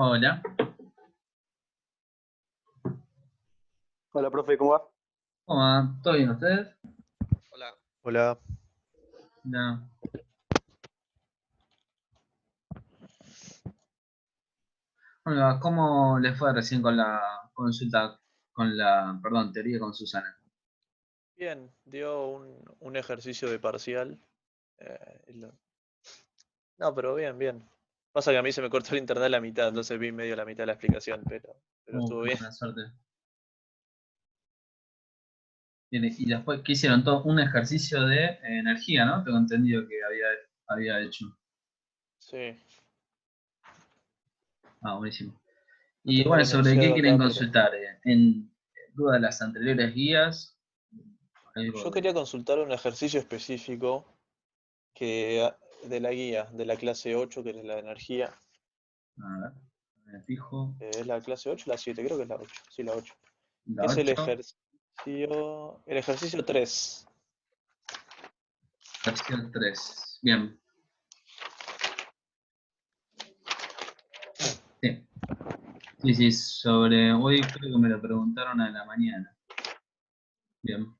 Hola, Hola, profe, ¿cómo va? ¿cómo va? ¿Todo bien ustedes? Hola. Hola. No. Bueno, ¿cómo les fue recién con la consulta, perdón, teoría con Susana? Bien, dio un ejercicio de parcial. y No, pero bien, bien. Pasa que a mí se me cortó el internet a la mitad, entonces vi medio la mitad de la explicación, pero estuvo Qué bien. mala suerte. Bien, y después, ¿qué hicieron? Todo un ejercicio de energía, ¿no? Tengo entendido que había hecho. Sí. Ah, buenísimo. No Y tengo el bueno, ¿sobre qué enunciado quieren acá, pero. consultar? En duda de las anteriores guías, Yo algo de... quería consultar un ejercicio específico de la guía de la clase 8, que es la de energía. A ver, me fijo. ¿Es la clase 8 o la 7? Creo que es la 8. Sí, la 8. La Que es el 8, ejercicio. El ejercicio 3. versión 3. Bien, sí. Sí, sí, sobre hoy creo que me lo preguntaron a la mañana. Bien.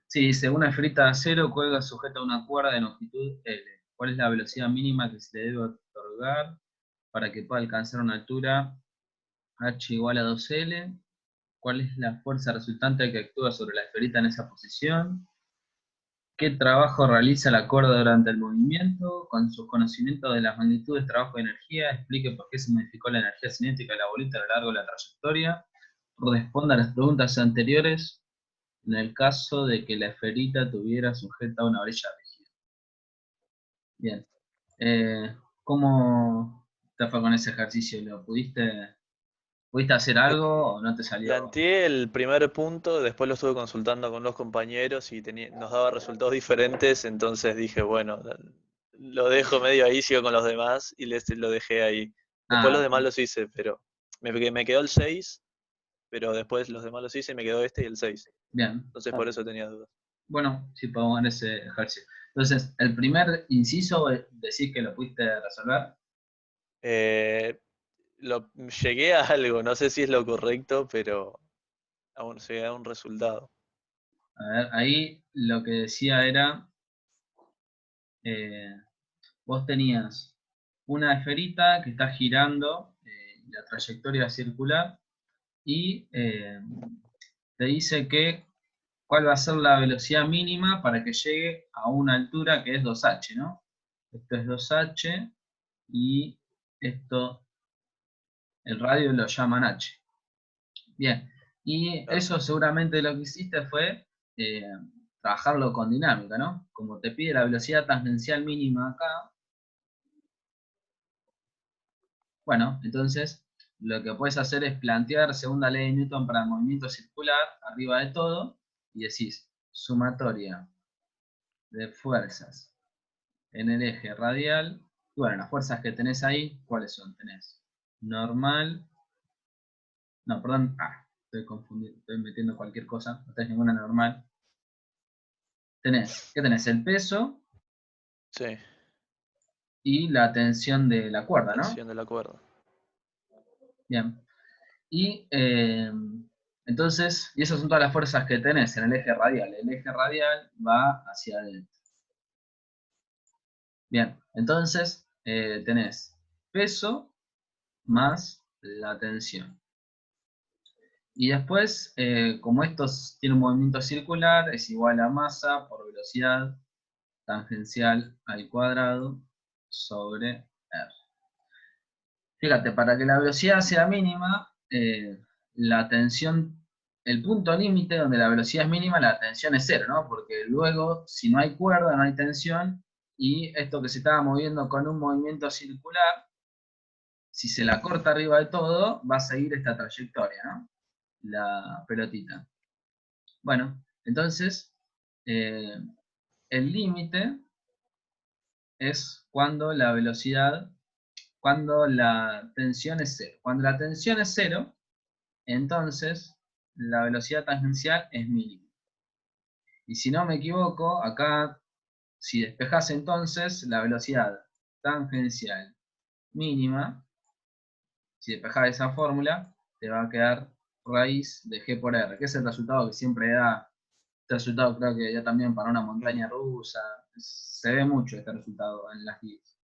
Sí, dice, una esferita de acero cuelga sujeta a una cuerda de longitud L. ¿Cuál es la velocidad mínima que se le debe otorgar para que pueda alcanzar una altura h igual a 2L? ¿Cuál es la fuerza resultante que actúa sobre la esferita en esa posición? ¿Qué trabajo realiza la cuerda durante el movimiento? Con sus conocimientos de las magnitudes, trabajo de energía, explique por qué se modificó la energía cinética de la bolita a lo largo de la trayectoria. Responda a las preguntas anteriores en el caso de que la esferita tuviera sujeta a una orilla rígida. Bien. ¿Cómo te fue con ese ejercicio? ¿Pudiste hacer algo o no te salió? Planteé el primer punto, después lo estuve consultando con los compañeros y nos daba resultados diferentes, entonces dije, bueno, lo dejo medio ahí, sigo con los demás y lo dejé ahí. Después los Ah, demás los hice, pero me quedó el 6, pero después los demás los hice y me quedó este y el 6. bien. Entonces por eso tenía dudas. Bueno, sí podemos ver ese ejercicio. Entonces, el primer inciso, decís que lo pudiste resolver. Eh, Llegué a algo, no sé si es lo correcto, pero aún llegué a un resultado. A ver, ahí lo que decía era, eh, vos tenías una esferita que está girando la trayectoria circular y te dice que cuál va a ser la velocidad mínima para que llegue a una altura que es 2h, ¿no? Esto es 2h y esto, el radio lo llaman h. Bien, y Claro. eso seguramente lo que hiciste fue eh, trabajarlo con dinámica, ¿no? Como te pide la velocidad tangencial mínima acá, bueno, entonces lo que puedes hacer es plantear segunda ley de Newton para el movimiento circular arriba de todo y decís sumatoria de fuerzas en el eje radial. Y bueno, las fuerzas que tenés ahí, ¿cuáles son? Tenés normal, no, perdón, estoy confundiendo, estoy metiendo cualquier cosa, no tenés ninguna normal. ¿Qué tenés? El peso Sí, y la tensión de la cuerda, ¿no? tensión del acuerdo. Bien. Y entonces, y esas son todas las fuerzas que tenés en el eje radial. El eje radial va hacia adentro. Bien, entonces tenés peso más la tensión. Y después, como esto tiene un movimiento circular, es igual a masa por velocidad tangencial al cuadrado sobre R. Fíjate, para que la velocidad sea mínima, la tensión, el punto límite donde la velocidad es mínima, la tensión es cero, ¿no? Porque luego, si no hay cuerda, no hay tensión, y esto que se estaba moviendo con un movimiento circular, si se la corta arriba de todo, va a seguir esta trayectoria, ¿no? La pelotita. Bueno, entonces, eh, el límite es cuando la tensión es cero. Cuando la tensión es cero, entonces la velocidad tangencial es mínima. Y si no me equivoco, acá, si despejas entonces la velocidad tangencial mínima, Si despejás esa fórmula, te va a quedar raíz de G por R, que es el resultado que siempre da. Este resultado creo que ya también para una montaña rusa. Se ve mucho este resultado en las guías.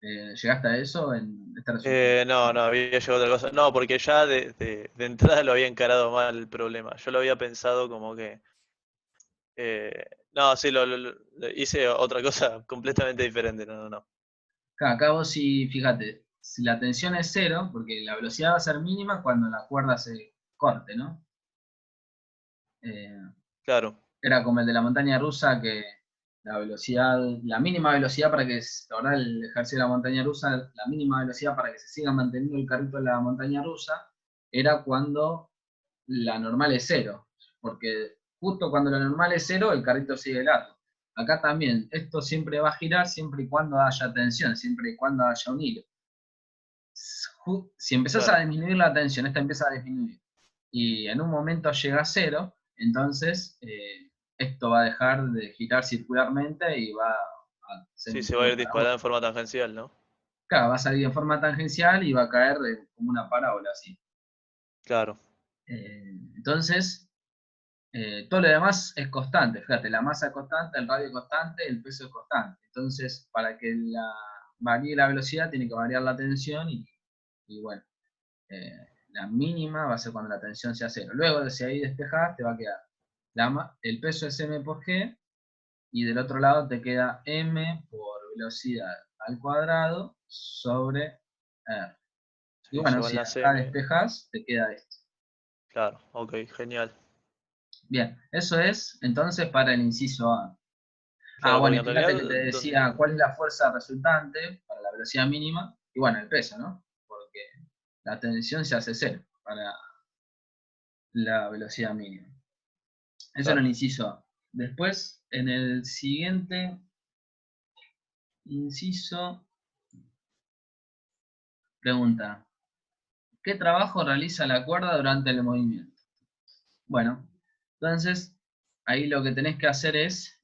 ¿Llegaste a eso en este resultado? No, había llegado a otra cosa. No, porque ya de entrada lo había encarado mal el problema. Yo lo había pensado como que... no, sí, lo hice otra cosa completamente diferente. No. Acá vos sí, fíjate, si la tensión es cero, porque la velocidad va a ser mínima cuando la cuerda se corte, ¿no? Claro, Era como el de la montaña rusa, que la velocidad, la mínima velocidad para que, la verdad, el ejercicio de la montaña rusa, la mínima velocidad para que se siga manteniendo el carrito de la montaña rusa, era cuando la normal es cero, porque justo cuando la normal es cero, el carrito sigue largo. Acá también, esto siempre va a girar siempre y cuando haya tensión, siempre y cuando haya un hilo. Si empezás a claro. disminuir la tensión, esta empieza a disminuir, y en un momento llega a cero, entonces esto va a dejar de girar circularmente y va a ser Sí, un se va a punto ir para vos. disparando en forma tangencial, ¿no? Claro, va a salir en forma tangencial y va a caer como una parábola así. Claro, Entonces, todo lo demás es constante. Fíjate, la masa es constante, el radio es constante, el peso es constante. Entonces, para que varíe la velocidad, tiene que variar la tensión y bueno, la mínima va a ser cuando la tensión sea cero. Luego, si ahí despejas, te va a quedar el peso es m por g, y del otro lado te queda m por velocidad al cuadrado sobre r. Y sí, bueno, llevan si las acá M. despejas, te queda esto. Claro, ok, genial. Bien, eso es entonces para el inciso A. Ah, Claro, bueno, porque y en fíjate realidad, que te decía cuál es la fuerza resultante para la velocidad mínima, y bueno, el peso, ¿no? Porque la tensión se hace cero para la velocidad mínima. Eso era claro, el inciso A. Después, en el siguiente inciso, pregunta, ¿qué trabajo realiza la cuerda durante el movimiento? Bueno, entonces, ahí lo que tenés que hacer es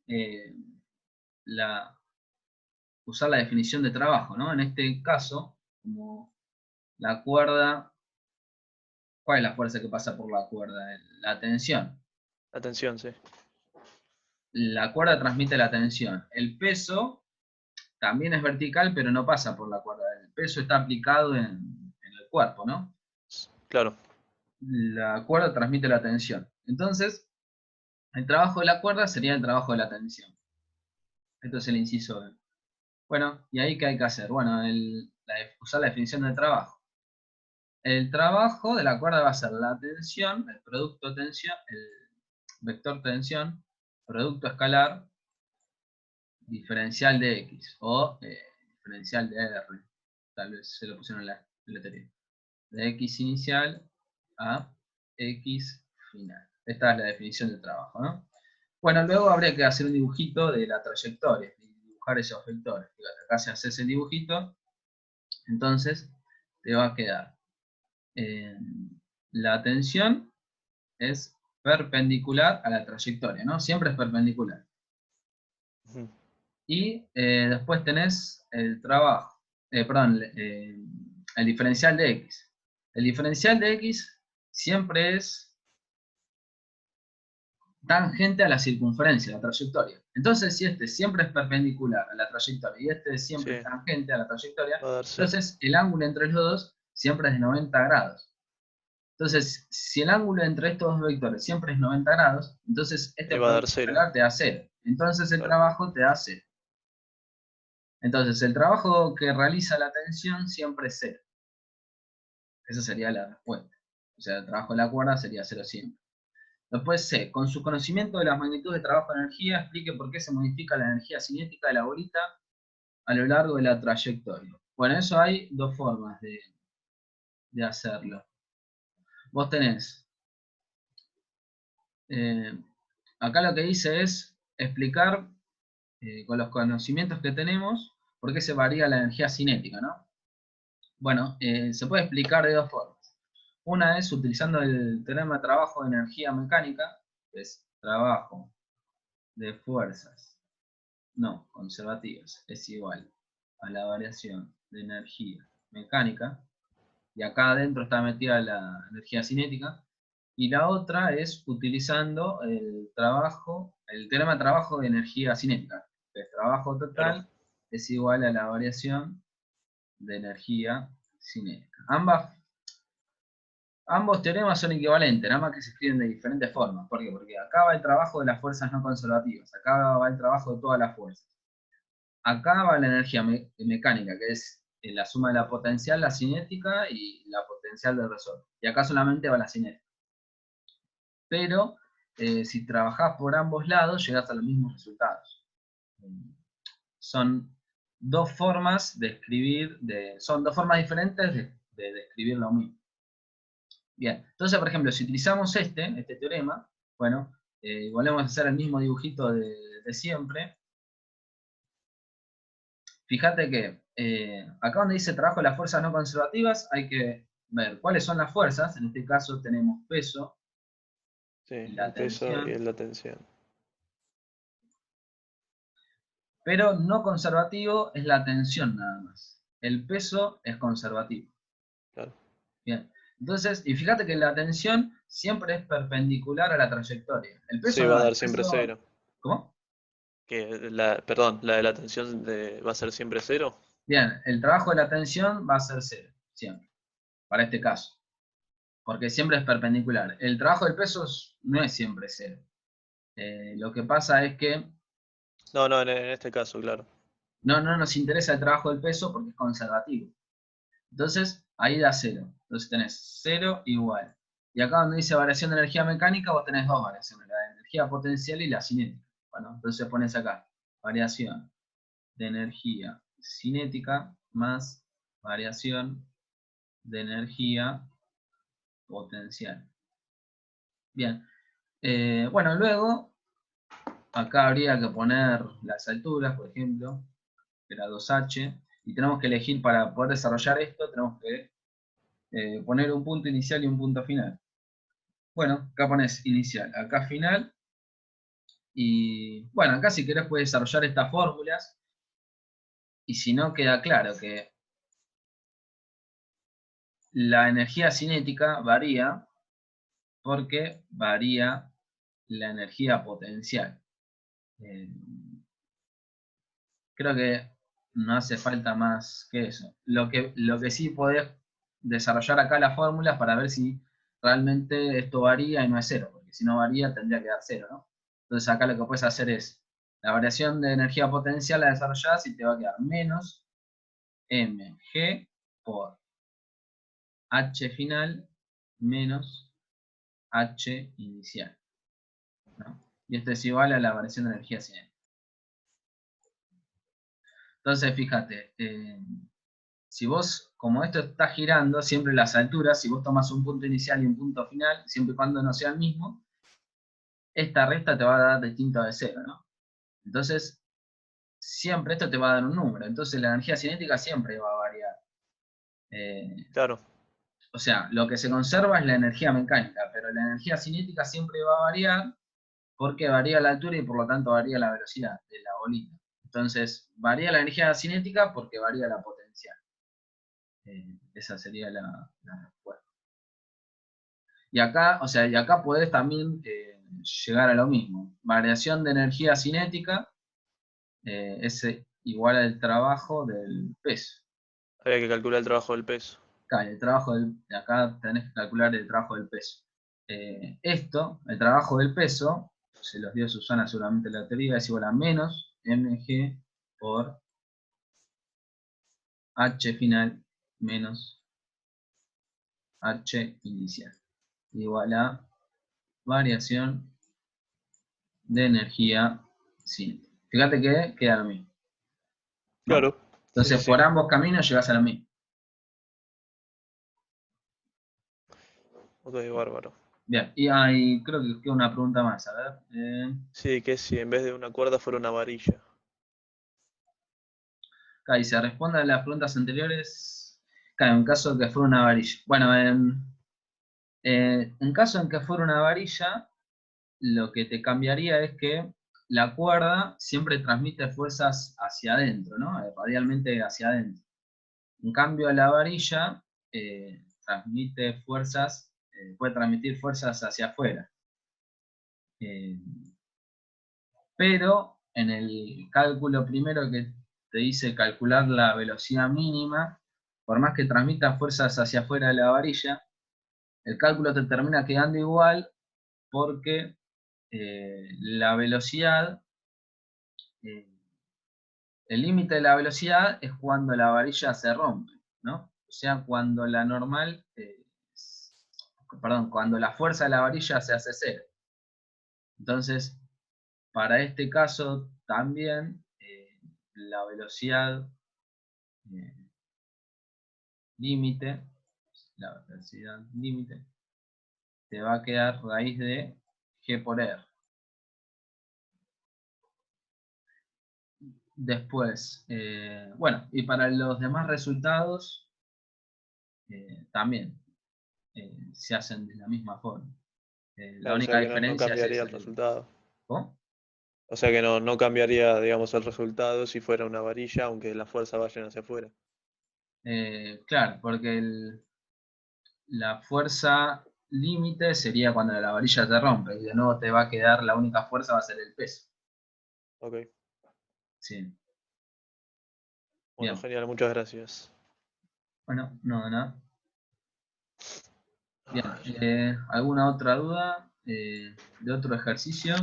usar la definición de trabajo, ¿no? En este caso, como la cuerda, ¿cuál es la fuerza que pasa por la cuerda? La tensión. atención, sí. La cuerda transmite la tensión. El peso también es vertical, pero no pasa por la cuerda. El peso está aplicado en el cuerpo, ¿no? Claro, La cuerda transmite la tensión. Entonces, el trabajo de la cuerda sería el trabajo de la tensión. Esto es el inciso B. Bueno, ¿y ahí qué hay que hacer? Bueno, usar la definición del trabajo. El trabajo de la cuerda va a ser la tensión, el producto tensión, el vector tensión, producto escalar, diferencial de X o diferencial de R. Tal vez se lo pusieron en la teoría. De X inicial a X final. Esta es la definición del trabajo, ¿no? Bueno, luego habría que hacer un dibujito de la trayectoria y dibujar esos vectores. Fíjate, acá si haces el dibujito, entonces te va a quedar la tensión es perpendicular a la trayectoria, ¿no? Siempre es perpendicular. ujú, Y después tenés el trabajo, perdón, el diferencial de X. El diferencial de X siempre es tangente a la circunferencia, a la trayectoria. Entonces, si este siempre es perpendicular a la trayectoria y este siempre es sí, tangente a la trayectoria, va a dar cero. entonces el ángulo entre los dos siempre es de 90 grados. Entonces, si el ángulo entre estos dos vectores siempre es 90 grados, entonces Ahí este va a dar producto cero. escalar te da 0. Entonces el Claro, trabajo te da 0. Entonces el trabajo que realiza la tensión siempre es 0. Esa sería la respuesta. O sea, el trabajo de la cuerda sería 0 siempre. Después C. Con su conocimiento de las magnitudes de trabajo de energía, explique por qué se modifica la energía cinética de la bolita a lo largo de la trayectoria. Bueno, eso hay dos formas de hacerlo. Vos tenés eh, acá lo que dice es explicar con los conocimientos que tenemos por qué se varía la energía cinética, ¿no? Bueno, se puede explicar de dos formas. Una es utilizando el teorema de trabajo de energía mecánica, que es trabajo de fuerzas no conservativas es igual a la variación de energía mecánica. y acá adentro está metida la energía cinética, y la otra es utilizando el teorema de trabajo de energía cinética. El trabajo total Claro. es igual a la variación de energía cinética. Ambos teoremas son equivalentes, nada más que se escriben de diferentes formas. ¿Por qué? Porque acá va el trabajo de las fuerzas no conservativas, acá va el trabajo de todas las fuerzas. Acá va la energía mecánica, que es la suma de la potencial, la cinética y la potencial del resorte. Y acá solamente va la cinética. Pero si trabajás por ambos lados, llegás a los mismos resultados. Son dos formas de escribir, son dos formas diferentes de describir lo mismo. Bien, entonces, por ejemplo, si utilizamos este teorema, bueno, volvemos a hacer el mismo dibujito de siempre. Fíjate que acá donde dice trabajo de las fuerzas no conservativas, hay que ver cuáles son las fuerzas. En este caso tenemos peso Sí, y la el peso y tensión. la tensión. Pero no conservativo es la tensión nada más. El peso es conservativo. Claro. Bien. Entonces, y fíjate que la tensión siempre es perpendicular a la trayectoria. El peso Sí, va a no, el dar siempre peso... cero. ¿Cómo? Perdón, la de la tensión va a ser siempre cero. Bien, el trabajo de la tensión va a ser cero, siempre, para este caso. Porque siempre es perpendicular. El trabajo del peso no es siempre cero. Lo que pasa es que No, no, en este caso, claro. no nos interesa el trabajo del peso porque es conservativo. Entonces, ahí da cero. Entonces tenés cero igual. Y acá donde dice variación de energía mecánica, vos tenés dos variaciones, la de energía potencial y la cinética. Bueno, entonces pones acá, variación de energía cinética más variación de energía potencial. Bien. Bueno, luego, acá habría que poner las alturas, por ejemplo, que era 2h, y tenemos que elegir para poder desarrollar esto, tenemos que poner un punto inicial y un punto final. Bueno, acá pones inicial, acá final, y bueno, acá si querés puedes desarrollar estas fórmulas, y si no queda claro que la energía cinética varía porque varía la energía potencial. Eh, Creo que no hace falta más que eso. Lo que sí podés desarrollar acá las fórmulas para ver si realmente esto varía y no es cero, porque si no varía tendría que dar cero, ¿no? Entonces acá lo que puedes hacer es la variación de energía potencial la desarrollás y te va a quedar menos mg por h final menos h inicial, ¿no? Y esto es igual a la variación de energía cinética. Entonces, fíjate, si vos, como esto está girando, siempre las alturas, si vos tomas un punto inicial y un punto final, siempre y cuando no sea el mismo, esta resta te va a dar distinto de cero, ¿no? Entonces, siempre esto te va a dar un número. Entonces, la energía cinética siempre va a variar. Claro, O sea, lo que se conserva es la energía mecánica, pero la energía cinética siempre va a variar porque varía la altura y por lo tanto varía la velocidad de la bolita. Entonces, varía la energía cinética porque varía la potencial. Esa sería la respuesta. Y acá, o sea, y acá podés también llegar a lo mismo. Variación de energía cinética es igual al trabajo del peso. había que calcular el trabajo del peso. Acá, acá tenés que calcular el trabajo del peso. El trabajo del peso, se los dio Susana seguramente en la teoría, es igual a menos mg por h final menos h inicial. Igual a variación de energía cinética. Fíjate que queda lo mismo, ¿no? Claro, sí, sí, Entonces, sí. por ambos caminos llegas a lo mismo. Ok, bárbaro. Bien, y creo que queda una pregunta más, a ver. Sí, que si en vez de una cuerda fuera una varilla. Acá dice, responda a las preguntas anteriores. Acá, en caso de que fuera una varilla. Bueno, en caso en que fuera una varilla, lo que te cambiaría es que la cuerda siempre transmite fuerzas hacia adentro, ¿no? Radialmente hacia adentro. En cambio, la varilla transmite fuerzas, puede transmitir fuerzas hacia afuera. Pero en el cálculo primero que te dice calcular la velocidad mínima, por más que transmita fuerzas hacia afuera de la varilla, el cálculo te termina quedando igual porque la velocidad, el límite de la velocidad es cuando la varilla se rompe, ¿no? O sea, cuando la normal, cuando la fuerza de la varilla se hace cero. Entonces, para este caso también la velocidad límite, te va a quedar raíz de g por r. Después, bueno, y para los demás resultados también se hacen de la misma forma. La O única sea que no diferencia es cambiaría esa. el resultado. ¿Cómo? O sea que no cambiaría, digamos, el resultado si fuera una varilla, aunque las fuerzas vayan hacia afuera. Claro, porque la fuerza límite sería cuando la varilla se rompe, y de nuevo te va a quedar, la única fuerza va a ser el peso. Ok. Sí. Bueno, Bien. genial, muchas gracias. Bueno, no, nada. Bien. Ay, ¿Alguna otra duda de otro ejercicio?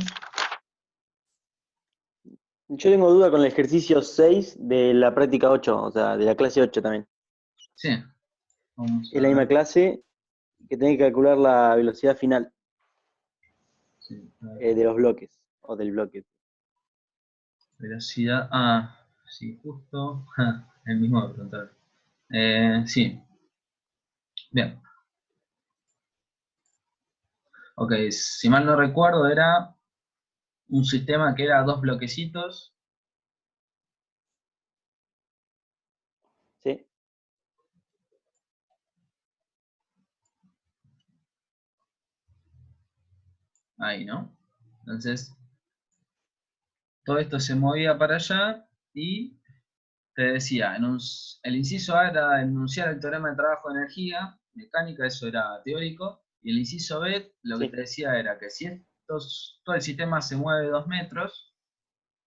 Yo tengo duda con el ejercicio 6 de la práctica 8, o sea, de la clase 8 también. Sí. Vamos Es a la ver. misma clase que tiene que calcular la velocidad final Sí, a ver. de los bloques, o del bloque. Velocidad. Ah, sí, justo. El mismo de preguntar. Sí. Bien. Ok, si mal no recuerdo, era un sistema que era dos bloquecitos. ¿Sí? Ahí, ¿no? Entonces, todo esto se movía para allá y te decía, el inciso A era enunciar el teorema de trabajo de energía mecánica, eso era teórico, y el inciso B lo que te Sí. decía era que si todo el sistema se mueve 2 metros,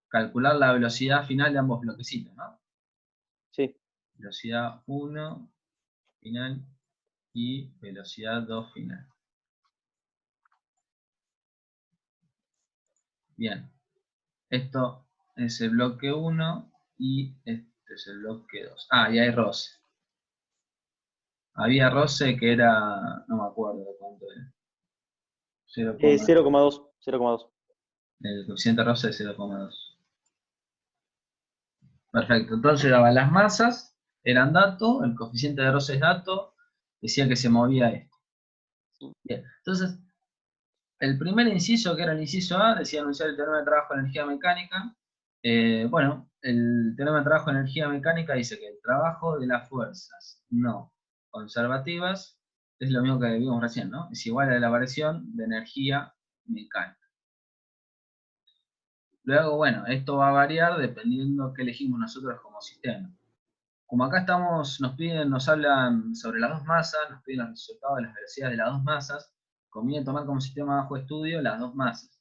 calcular la velocidad final de ambos bloquecitos, ¿no? Sí. Velocidad 1 final y velocidad 2 final. Bien, esto es el bloque 1 y este es el bloque 2. Ah, y hay roce. Había roce que era, no me acuerdo cuánto era. 0, 0,2. 0,2. el coeficiente roce es 0,2. Perfecto, entonces daban las masas, eran datos, el coeficiente de roce es dato, decía que se movía esto. Bien, entonces, el primer inciso, que era el inciso A, decía anunciar el teorema de trabajo de energía mecánica. Bueno, el teorema de trabajo de energía mecánica dice que el trabajo de las fuerzas no conservativas es lo mismo que vimos recién, ¿no? Es igual a la variación de energía mecánica. Luego, bueno, esto va a variar dependiendo qué elegimos nosotros como sistema. Como acá nos hablan sobre las dos masas, nos piden los resultados de las velocidades de las dos masas, conviene tomar como sistema bajo estudio las dos masas.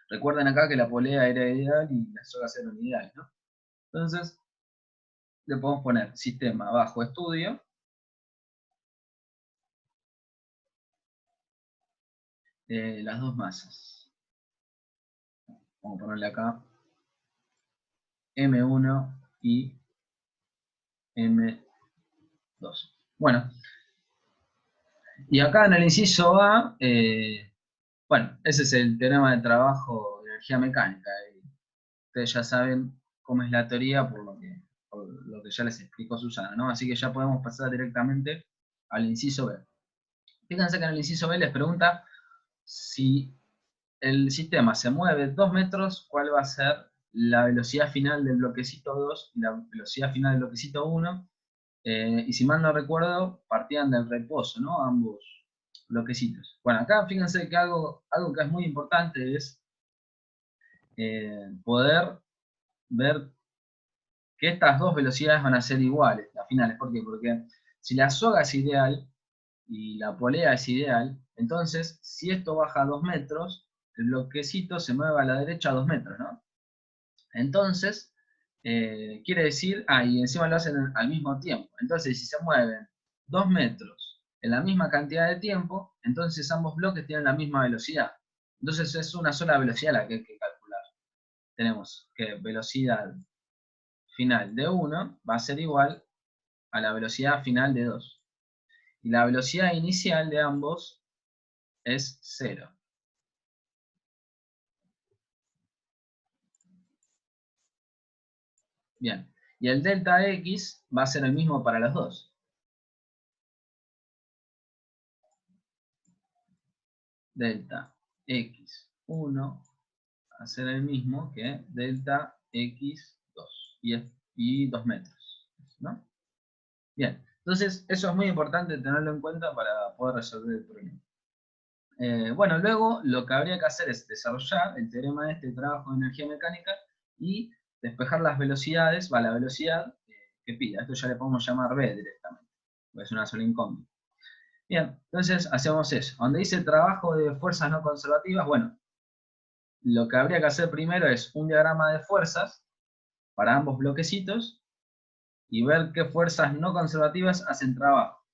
Recuerden acá que la polea era ideal y las sogas eran ideales, ¿no? Entonces, le podemos poner sistema bajo estudio, las dos masas. Vamos a ponerle acá M1 y M2. Bueno, y acá en el inciso A, bueno, ese es el teorema de trabajo de energía mecánica. Ustedes ya saben cómo es la teoría por lo que ya les explicó Susana, ¿no? Así que ya podemos pasar directamente al inciso B. Fíjense que en el inciso B les pregunta si el sistema se mueve 2 metros, ¿cuál va a ser la velocidad final del bloquecito 2 y la velocidad final del bloquecito 1? Y si mal no recuerdo, partían del reposo, ¿no? Ambos bloquecitos. Bueno, acá fíjense que algo que es muy importante es poder ver que estas dos velocidades van a ser iguales, las finales. ¿Por qué? Porque Si la soga es ideal y la polea es ideal, entonces si esto baja 2 metros, el bloquecito se mueve a la derecha a 2 metros, ¿no? Entonces, quiere decir, y encima lo hacen al mismo tiempo. Entonces, si se mueven 2 metros en la misma cantidad de tiempo, entonces ambos bloques tienen la misma velocidad. Entonces es una sola velocidad la que hay que calcular. Tenemos que velocidad final de 1 va a ser igual a la velocidad final de 2. Y la velocidad inicial de ambos es 0. Bien, y el delta X va a ser el mismo para los dos. Delta X1 va a ser el mismo que delta X2 y 2 metros, ¿no? Bien, entonces eso es muy importante tenerlo en cuenta para poder resolver el problema. Bueno, luego lo que habría que hacer es desarrollar el teorema de este trabajo de energía mecánica y despejar las velocidades, la velocidad que pida. Esto ya le podemos llamar B directamente, porque es una sola incógnita. Bien, entonces hacemos eso. Donde dice trabajo de fuerzas no conservativas, bueno, lo que habría que hacer primero es un diagrama de fuerzas para ambos bloquecitos y ver qué fuerzas no conservativas hacen trabajo.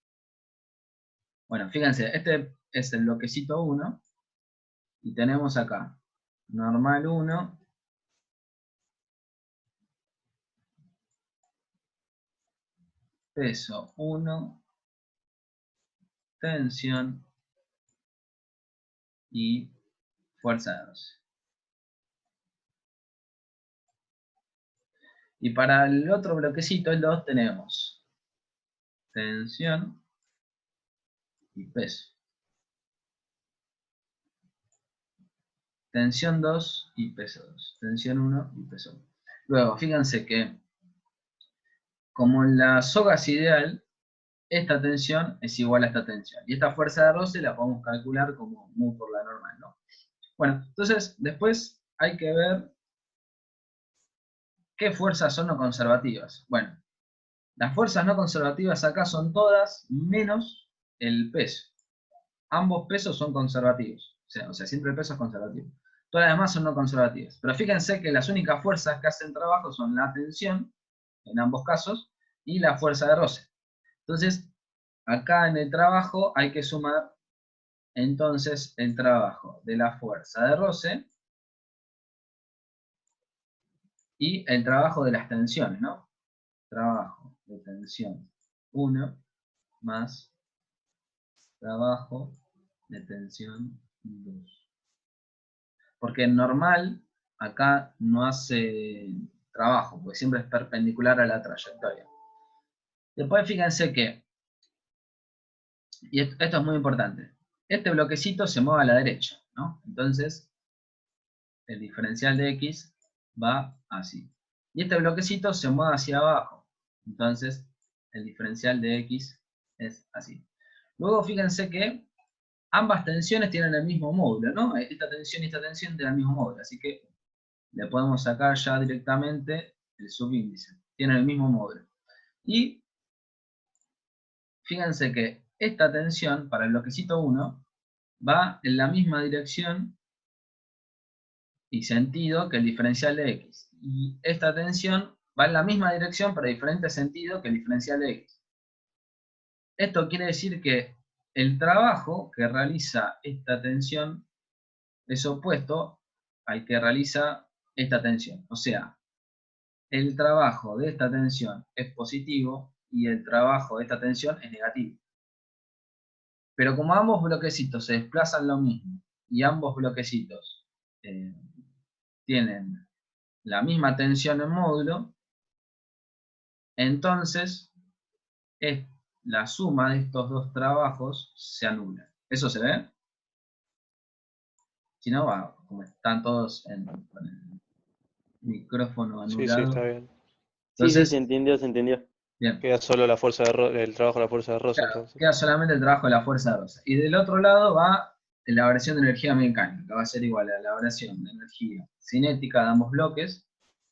Bueno, fíjense, este es el bloquecito 1 y tenemos acá normal 1, peso 1, tensión y fuerza de 12. Y para el otro bloquecito, el 2, tenemos tensión y peso. Tensión 2 y peso 2. Tensión 1 y peso 1. Luego, fíjense que como en la soga es ideal, esta tensión es igual a esta tensión. Y esta fuerza de roce la podemos calcular como mu por la normal, ¿no? Bueno, entonces después hay que ver qué fuerzas son no conservativas. Bueno, las fuerzas no conservativas acá son todas menos el peso. Ambos pesos son conservativos. O sea, siempre el peso es conservativo. Todas las demás son no conservativas. Pero fíjense que las únicas fuerzas que hacen trabajo son la tensión, en ambos casos, y la fuerza de roce. Entonces, acá en el trabajo hay que sumar entonces el trabajo de la fuerza de roce y el trabajo de las tensiones, ¿no? Trabajo de tensión 1 más trabajo de tensión 2. Porque en normal acá no hace trabajo, porque siempre es perpendicular a la trayectoria. Después fíjense que, y esto es muy importante, este bloquecito se mueve a la derecha, ¿no? Entonces, el diferencial de X va así. Y este bloquecito se mueve hacia abajo. Entonces, el diferencial de X es así. Luego, fíjense que ambas tensiones tienen el mismo módulo, ¿no? Esta tensión y esta tensión tienen el mismo módulo. Así que le podemos sacar ya directamente el subíndice. Tienen el mismo módulo. Y fíjense que esta tensión para el bloquecito 1 va en la misma dirección y sentido que el diferencial de X. Y esta tensión va en la misma dirección pero diferente sentido que el diferencial de X. Esto quiere decir que el trabajo que realiza esta tensión es opuesto al que realiza esta tensión. O sea, el trabajo de esta tensión es positivo y el trabajo de esta tensión es negativo. Pero como ambos bloquecitos se desplazan lo mismo y ambos bloquecitos tienen la misma tensión en módulo, entonces la suma de estos dos trabajos se anula. ¿Eso se ve? Si no, como están todos con el micrófono Sí, sí, está anulado. bien. Sí, sí, Entonces, se entendió, se entendió. bien. Queda solo la fuerza el trabajo de la fuerza de roce, Claro, entonces. queda solamente el trabajo de la fuerza de roce. Y del otro lado va la variación de energía mecánica, que va a ser igual a la variación de energía cinética de ambos bloques,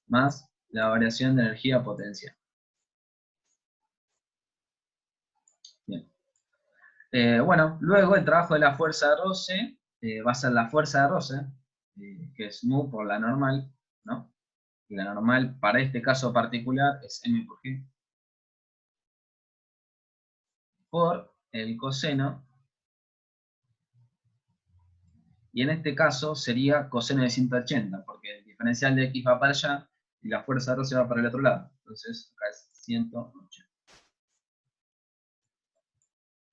más la variación de energía potencial. Bueno, luego el trabajo de la fuerza de roce va a ser la fuerza de roce, que es mu por la normal, ¿no? Y la normal para este caso particular es m por g, por el coseno, y en este caso sería coseno de 180, porque el diferencial de x va para allá y la fuerza de roce va para el otro lado. Entonces acá es 180.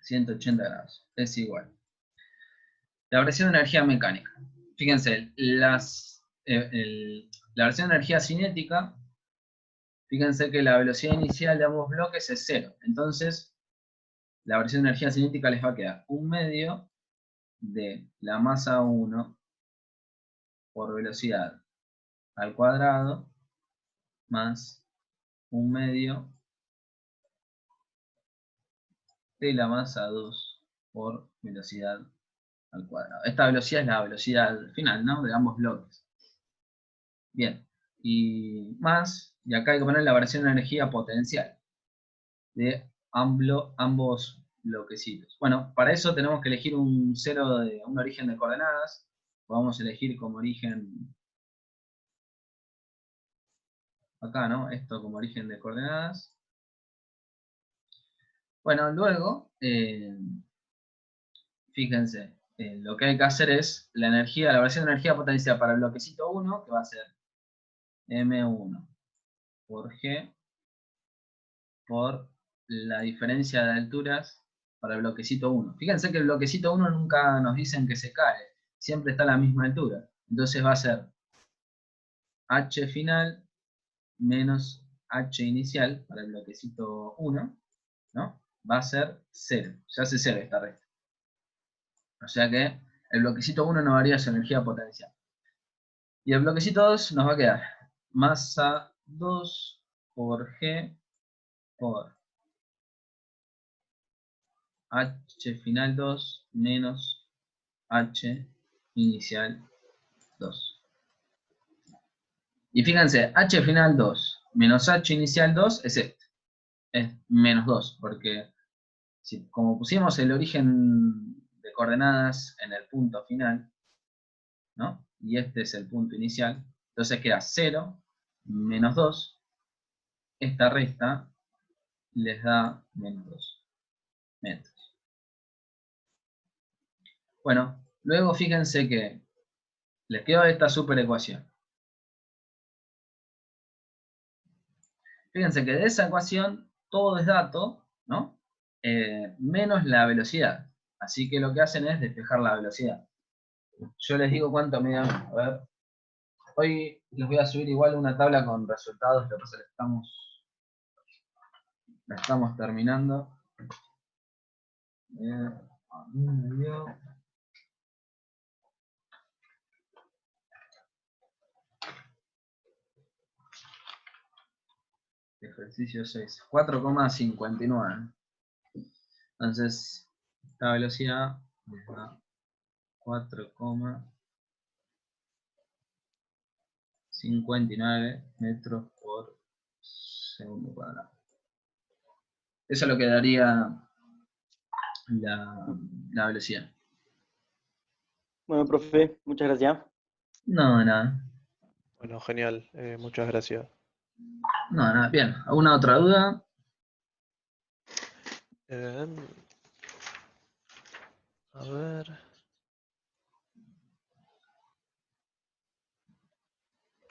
180 grados, es igual. La variación de energía mecánica. Fíjense, la variación de energía cinética, fíjense que la velocidad inicial de ambos bloques es 0. Entonces, la variación de energía cinética les va a quedar 1/2 de la masa 1 por velocidad al cuadrado más 1/2 de la masa 2 por velocidad al cuadrado. Esta velocidad es la velocidad final, ¿no? De ambos bloques. Bien, y más, y acá hay que poner la variación de energía potencial de ambos bloquecitos. Bueno, para eso tenemos que elegir un origen de coordenadas. Vamos a elegir como origen acá, ¿no? Esto como origen de coordenadas. Bueno, luego, fíjense, lo que hay que hacer es la variación de energía potencial para el bloquecito 1, que va a ser M1 por G por la diferencia de alturas para el bloquecito 1. Fíjense que el bloquecito 1 nunca nos dicen que se cae, siempre está a la misma altura. Entonces va a ser H final menos H inicial para el bloquecito 1, ¿no? Va a ser 0, se hace 0 esta recta. O sea que el bloquecito 1 no varía su energía potencial. Y el bloquecito 2 nos va a quedar masa 2 por G por H final 2 menos H inicial 2. Y fíjense, H final 2 menos H inicial 2 es este. Es menos 2, porque como pusimos el origen de coordenadas en el punto final, ¿no? Y este es el punto inicial, entonces queda 0 menos 2. Esta resta les da menos 2 metros. Bueno, luego fíjense que les quedó esta superecuación. Fíjense que de esa ecuación todo es dato, ¿no? Menos la velocidad. Así que lo que hacen es despejar la velocidad. Yo les digo cuánto me dan. A ver. Hoy les voy a subir igual una tabla con resultados. Lo que pasa es que la estamos terminando. Ejercicio 6. 4,59. Entonces, esta velocidad nos da 4,59 metros por segundo cuadrado. Eso es lo que daría la velocidad. Bueno, profe, muchas gracias. No, nada. Bueno, genial. Muchas gracias. No, nada. Bien. ¿Alguna otra duda? A ver.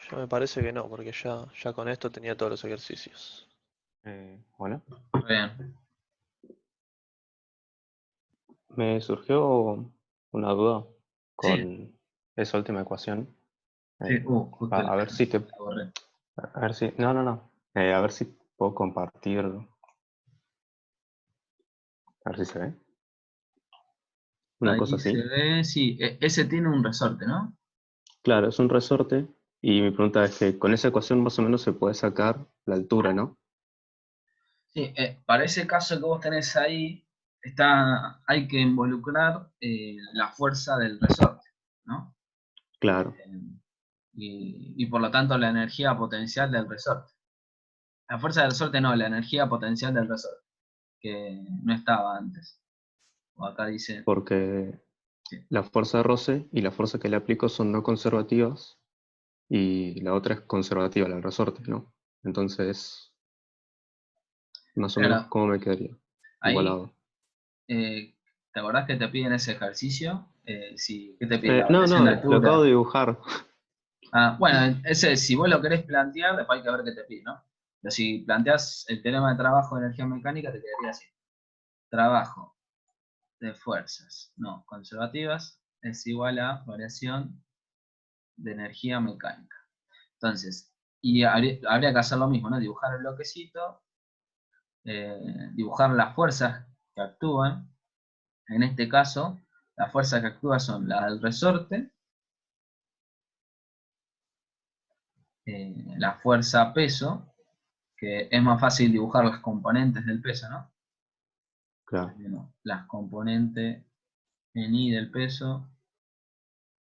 Yo me parece que no, porque ya con esto tenía todos los ejercicios. Bueno, Bien. me surgió una duda con Sí. esa última ecuación. Sí, justo A ver si la borré. a ver si, no. A ver si puedo compartir. A ver si se ve. Una cosa Ahí se así. ve, sí. Ese tiene un resorte, ¿no? Claro, es un resorte. Y mi pregunta es que con esa ecuación más o menos se puede sacar la altura, ¿no? Sí, para ese caso que vos tenés ahí, hay que involucrar la fuerza del resorte, ¿no? Claro, Y por lo tanto la energía potencial del resorte. La fuerza del resorte no, la energía potencial del resorte, que no estaba antes. O acá dice, porque sí. la fuerza de roce y la fuerza que le aplico son no conservativas y la otra es conservativa, la del resorte, ¿no? Entonces, más o menos, Claro, ¿cómo me quedaría? ahí, Igualado. ¿te acordás que te piden ese ejercicio? ¿Qué te pide? La No, variación de lo acabo altura. de dibujar. Ah, bueno, ese, si vos lo querés plantear, después hay que ver qué te pide, ¿no? Pero si planteás el teorema de trabajo de energía mecánica, te quedaría así. Trabajo de fuerzas no conservativas es igual a variación de energía mecánica. Entonces, y habría que hacer lo mismo, ¿no? Dibujar el bloquecito, dibujar las fuerzas que actúan. En este caso, las fuerzas que actúan son las del resorte, la fuerza peso, que es más fácil dibujar las componentes del peso, ¿no? Claro. Las componentes en I del peso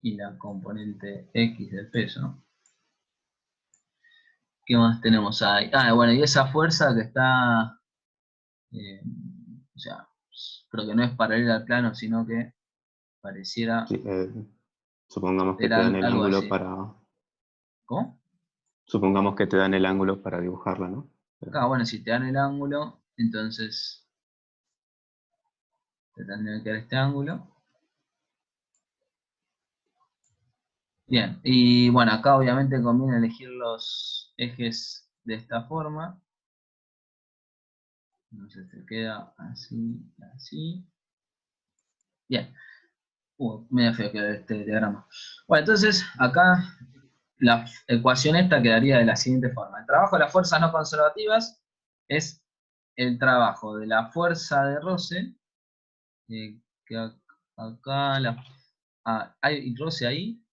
y la componente X del peso, ¿no? ¿Qué más tenemos ahí? Ah, bueno, y esa fuerza que está, o sea, creo que no es paralela al plano, sino que pareciera Sí, supongamos que ser te dan el algo ángulo así. para. ¿Cómo? Supongamos que te dan el ángulo para dibujarla, ¿no? Ah, bueno, si te dan el ángulo, entonces te tendría que dar este ángulo. Bien, y bueno, acá obviamente conviene elegir los ejes de esta forma. Entonces te queda así, así. Bien. Medio feo quedó este diagrama. Bueno, entonces acá la ecuación esta quedaría de la siguiente forma. El trabajo de las fuerzas no conservativas es el trabajo de la fuerza de roce, que acá ¿hay roce ahí?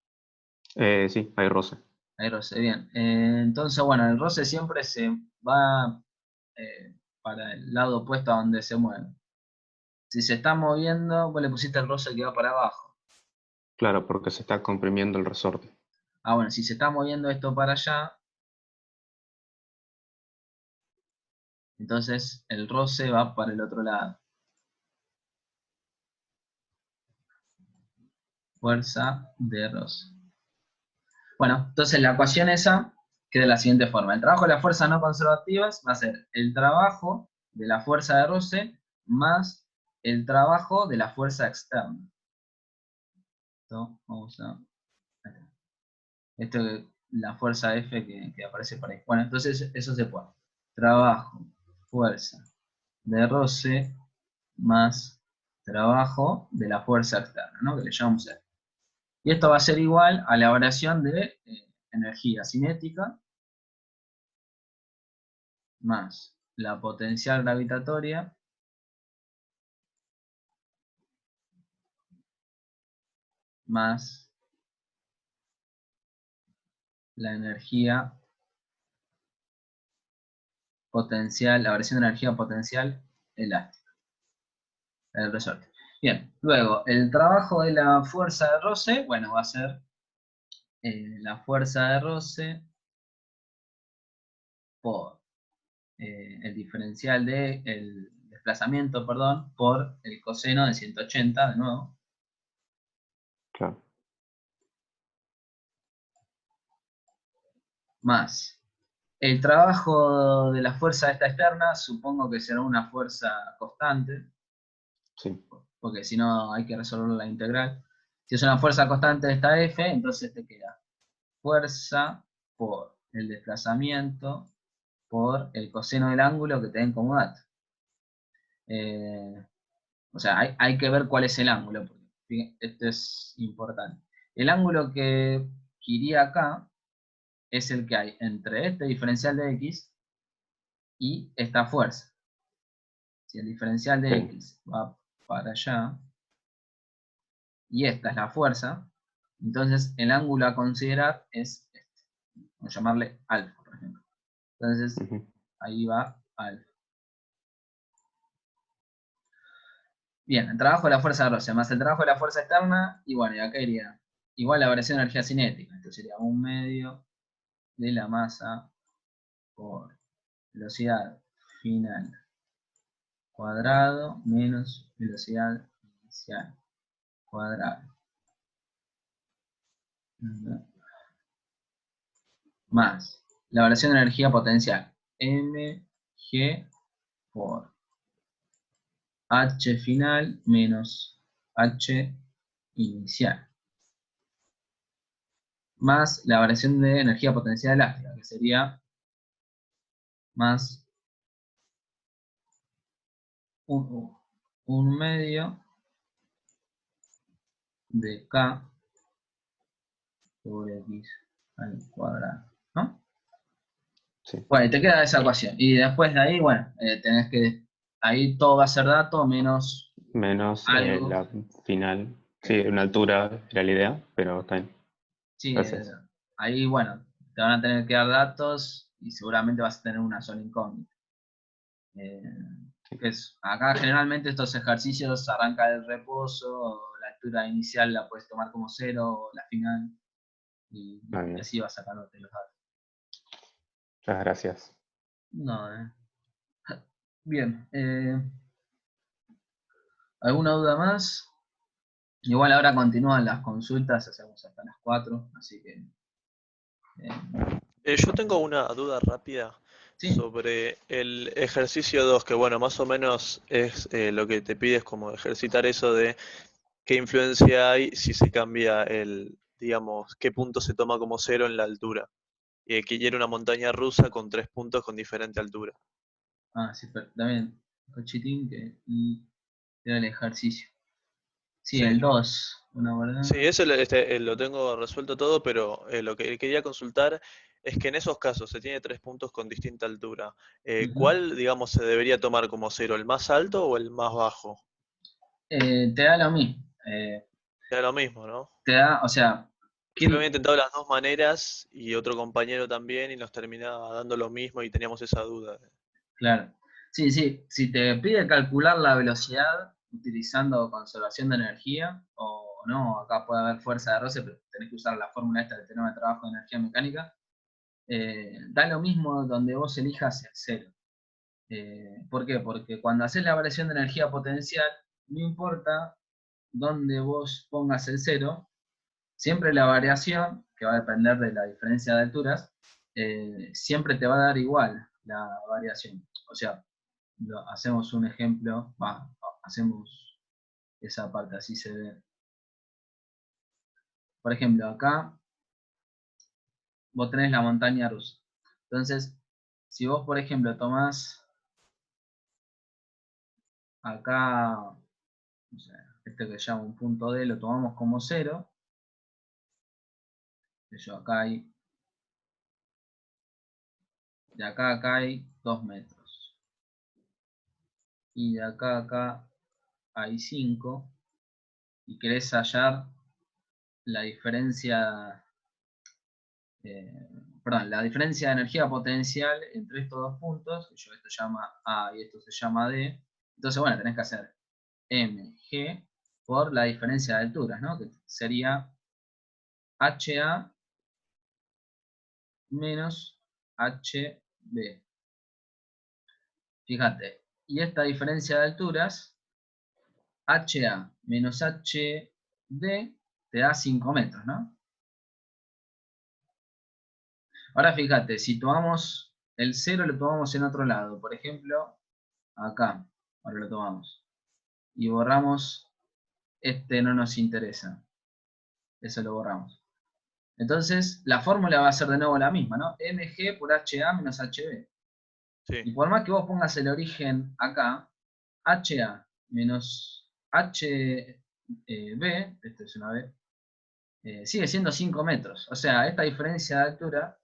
Sí, hay roce. Hay roce, bien. Entonces, bueno, el roce siempre se va para el lado opuesto a donde se mueve. Si se está moviendo, vos le pusiste el roce que va para abajo. Claro, porque se está comprimiendo el resorte. Ah, bueno, si se está moviendo esto para allá, entonces el roce va para el otro lado. Fuerza de roce. Bueno, entonces la ecuación esa queda de la siguiente forma. El trabajo de las fuerzas no conservativas va a ser el trabajo de la fuerza de roce más el trabajo de la fuerza externa. Esto, vamos a... Esto es la fuerza F que aparece por ahí. Bueno, entonces eso se pone. Trabajo, fuerza de roce más trabajo de la fuerza externa, ¿no? Que le llamamos F. Y esto va a ser igual a la variación de energía cinética más la potencial gravitatoria más la energía potencial, la variación de energía potencial elástica, el resorte. Bien, luego el trabajo de la fuerza de roce, bueno, va a ser la fuerza de roce por el diferencial de el desplazamiento, perdón, por el coseno de 180, de nuevo, Claro. más el trabajo de la fuerza esta externa, supongo que será una fuerza constante, Sí. porque si no hay que resolver la integral. Si es una fuerza constante de esta F, entonces te queda fuerza por el desplazamiento por el coseno del ángulo que te den como dato. O sea, hay que ver cuál es el ángulo, porque esto es importante. El ángulo que iría acá es el que hay entre este diferencial de X y esta fuerza. Si el diferencial de Sí. X va para allá, y esta es la fuerza, entonces el ángulo a considerar es este. Vamos a llamarle alfa, por ejemplo. Entonces, Ujú. ahí va alfa. Bien, el trabajo de la fuerza de roce más el trabajo de la fuerza externa, y bueno, y acá iría igual la variación de energía cinética. Esto sería 1/2 de la masa por velocidad final cuadrado menos velocidad inicial cuadrado más la variación de energía potencial mg por h final menos h inicial más la variación de energía potencial elástica, que sería más un medio de k por x al cuadrado, ¿no? Sí. Bueno, y te queda esa ecuación. Y después de ahí, bueno, tenés que, ahí todo va a ser dato menos Menos algo. la final. Sí, una altura era la idea, pero está bien. Sí, Gracias. ahí, bueno, te van a tener que dar datos y seguramente vas a tener una sola incógnita. Que es, acá generalmente estos ejercicios arranca del reposo, la altura inicial la puedes tomar como 0, o la final, y Bien. así vas sacándote los datos. Muchas gracias. No, Bien, ¿alguna duda más? Igual ahora continúan las consultas, hacemos hasta las 4, así que... Yo tengo una duda rápida sí, sobre el ejercicio 2, que bueno, más o menos es lo que te pides como ejercitar eso de qué influencia hay si se cambia digamos, qué punto se toma como cero en la altura. Y que quiere una montaña rusa con 3 puntos con diferente altura. sí, pero también, cochitín, que era el ejercicio. Sí, Sí. el 2, una verdad. Sí, eso lo tengo resuelto todo, pero lo que quería consultar es que en esos casos se tiene 3 puntos con distinta altura. Ujú. ¿Cuál, digamos, se debería tomar como cero, el más alto o el más bajo? Te da lo mismo. Era lo mismo, ¿no? Te da, o sea, Yo había ¿qué- intentado las dos maneras y otro compañero también y nos terminaba dando lo mismo y teníamos esa duda. claro. Sí, sí, si te pide calcular la velocidad utilizando conservación de energía, o no, acá puede haber fuerza de roce, pero tenés que usar la fórmula esta del teorema de trabajo de energía mecánica, da lo mismo donde vos elijas el cero. ¿Por qué? Porque cuando haces la variación de energía potencial, no importa dónde vos pongas el cero, siempre la variación, que va a depender de la diferencia de alturas, siempre te va a dar igual la variación. O sea, hacemos un ejemplo, hacemos esa parte, así se ve. Por ejemplo, acá vos tenés la montaña rusa. Entonces, si vos, por ejemplo, tomás acá, no sé, este que llamo un punto D, lo tomamos como 0, acá hay, de acá a acá hay 2 metros. Y de acá a acá hay 5. Y querés hallar la diferencia, la diferencia de energía potencial entre estos dos puntos, que esto se llama A y esto se llama D. Entonces, bueno, tenés que hacer mg por la diferencia de alturas, ¿no? Que sería HA menos HB. Fíjate, y esta diferencia de alturas, HA menos HD, te da 5 metros, ¿no? Ahora fíjate, si tomamos el 0, lo tomamos en otro lado. Por ejemplo, acá. Ahora lo tomamos. Y borramos, este no nos interesa. Eso lo borramos. Entonces, la fórmula va a ser de nuevo la misma, ¿no? mg por HA menos HB. Sí, Y por más que vos pongas el origen acá, HA menos HB, esto es una B, sigue siendo 5 metros. O sea, esta diferencia de altura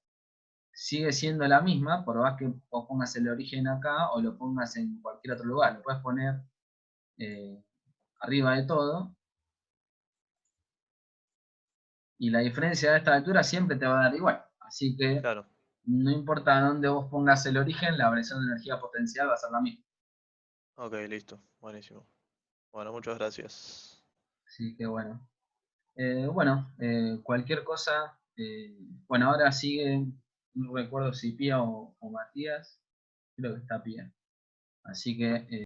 sigue siendo la misma, por más que vos pongas el origen acá o lo pongas en cualquier otro lugar. Lo puedes poner arriba de todo. Y la diferencia de esta altura siempre te va a dar igual. Así que claro. no importa dónde vos pongas el origen, la variación de energía potencial va a ser la misma. Ok, listo. Buenísimo. Bueno, muchas gracias. Así que bueno. Cualquier cosa. Bueno, ahora sigue, no recuerdo si Pía o Matías. Creo que está Pía. Así que